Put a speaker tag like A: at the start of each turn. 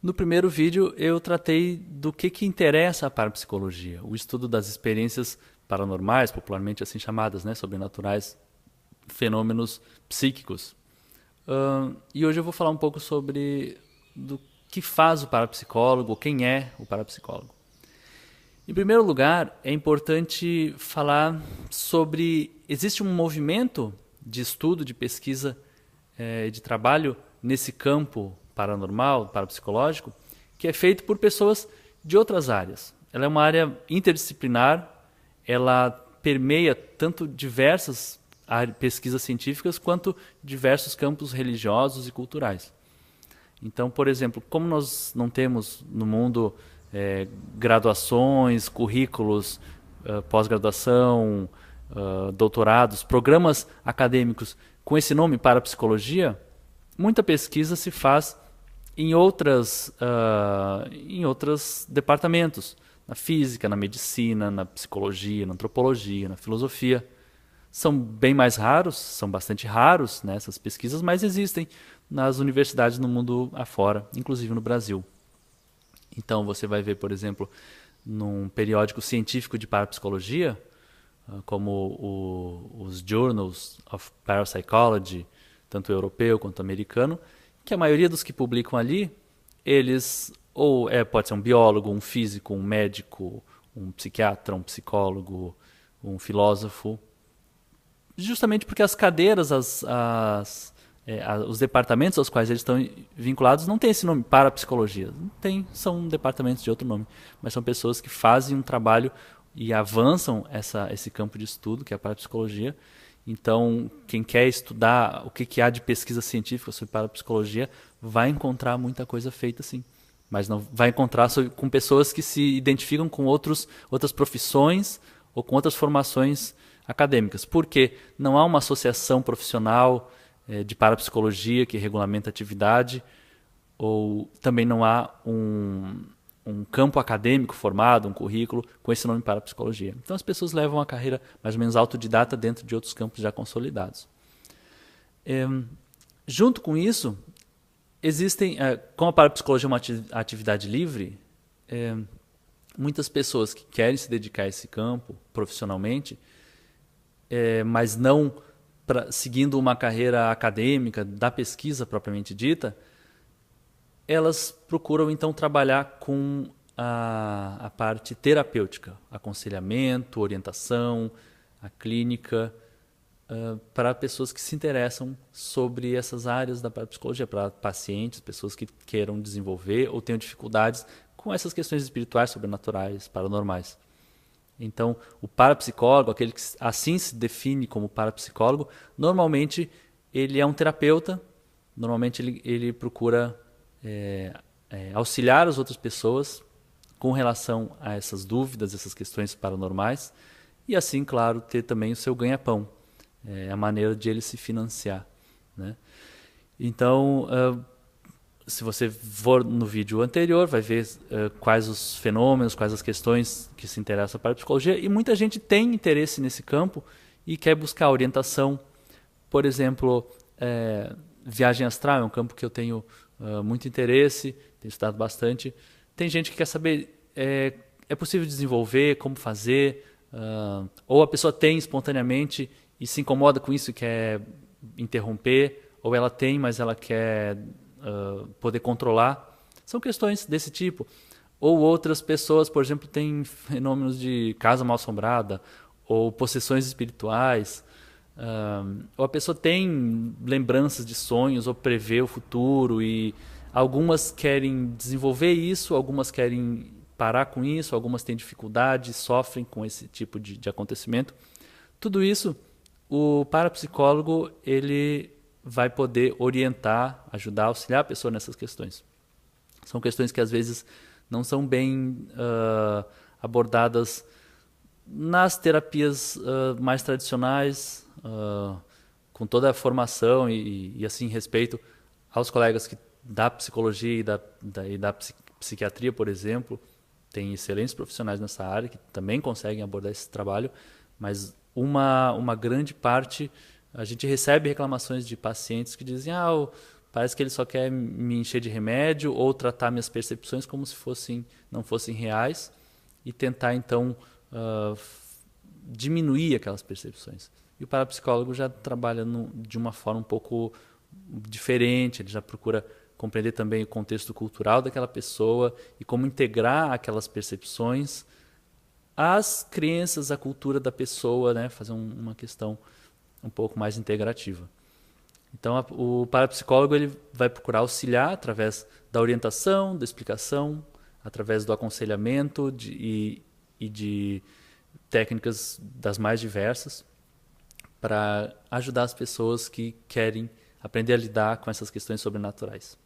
A: No primeiro vídeo eu tratei do que interessa a parapsicologia, o estudo das experiências paranormais, popularmente assim chamadas, né, sobrenaturais, fenômenos psíquicos. E hoje eu vou falar um pouco sobre do que faz o parapsicólogo, quem é o parapsicólogo. Em primeiro lugar, é importante falar sobre existe um movimento de estudo, de pesquisa, de trabalho nesse campo paranormal, parapsicológico, que é feito por pessoas de outras áreas. Ela é uma área interdisciplinar, ela permeia tanto diversas pesquisas científicas quanto diversos campos religiosos e culturais. Então, por exemplo, como nós não temos no mundo graduações, currículos, pós-graduação, doutorados, programas acadêmicos com esse nome parapsicologia, muita pesquisa se faz em outros departamentos, na física, na medicina, na psicologia, na antropologia, na filosofia. São bem mais raros, são bastante raros, né, essas pesquisas, mas existem nas universidades no mundo afora, inclusive no Brasil. Então você vai ver, por exemplo, num periódico científico de parapsicologia, como os Journals of Parapsychology, tanto europeu quanto americano, que a maioria dos que publicam ali, eles pode ser um biólogo, um físico, um médico, um psiquiatra, um psicólogo, um filósofo, justamente porque as cadeiras, os departamentos aos quais eles estão vinculados não têm esse nome parapsicologia. Não tem, são departamentos de outro nome, mas são pessoas que fazem um trabalho e avançam esse campo de estudo, que é a parapsicologia. Então, quem quer estudar o que há de pesquisa científica sobre parapsicologia vai encontrar muita coisa feita, sim. Mas não vai encontrar com pessoas que se identificam com outras profissões ou com outras formações acadêmicas. Porque não há uma associação profissional de parapsicologia que regulamenta a atividade, ou também não há um campo acadêmico formado, um currículo com esse nome parapsicologia. Então as pessoas levam a carreira mais ou menos autodidata dentro de outros campos já consolidados. Junto com isso, existem, como a parapsicologia é uma atividade livre, muitas pessoas que querem se dedicar a esse campo profissionalmente, mas não seguindo uma carreira acadêmica da pesquisa propriamente dita, elas procuram então trabalhar com a parte terapêutica, aconselhamento, orientação, a clínica, para pessoas que se interessam sobre essas áreas da psicologia, para pacientes, pessoas que queiram desenvolver ou tenham dificuldades com essas questões espirituais, sobrenaturais, paranormais. Então, o parapsicólogo, aquele que assim se define como parapsicólogo, normalmente ele é um terapeuta, normalmente ele procura auxiliar as outras pessoas com relação a essas dúvidas, essas questões paranormais, e assim, claro, ter também o seu ganha-pão, a maneira de ele se financiar, né? Então, se você for no vídeo anterior, vai ver quais os fenômenos, quais as questões que se interessam para a psicologia, e muita gente tem interesse nesse campo e quer buscar orientação. Por exemplo, viagem astral é um campo que eu tenho muito interesse, tenho estudado bastante. Tem gente que quer saber, é possível desenvolver, como fazer, ou a pessoa tem espontaneamente e se incomoda com isso e quer interromper, ou ela tem, mas ela quer poder controlar. São questões desse tipo. Ou outras pessoas, por exemplo, têm fenômenos de casa mal-assombrada, ou possessões espirituais, ou a pessoa tem lembranças de sonhos, ou prevê o futuro, e algumas querem desenvolver isso, algumas querem parar com isso, algumas têm dificuldade, sofrem com esse tipo de acontecimento. Tudo isso, o parapsicólogo ele vai poder orientar, ajudar, auxiliar a pessoa nessas questões. São questões que às vezes não são bem abordadas nas terapias mais tradicionais, com toda a formação e assim respeito aos colegas da psicologia e da psiquiatria, por exemplo. Tem excelentes profissionais nessa área que também conseguem abordar esse trabalho, mas uma grande parte, a gente recebe reclamações de pacientes que dizem parece que ele só quer me encher de remédio ou tratar minhas percepções como se não fossem reais e tentar, então, diminuir aquelas percepções. E o parapsicólogo já trabalha de uma forma um pouco diferente, ele já procura compreender também o contexto cultural daquela pessoa e como integrar aquelas percepções às crenças, à cultura da pessoa, né? Fazer uma questão um pouco mais integrativa. Então, o parapsicólogo ele vai procurar auxiliar através da orientação, da explicação, através do aconselhamento e de técnicas das mais diversas para ajudar as pessoas que querem aprender a lidar com essas questões sobrenaturais.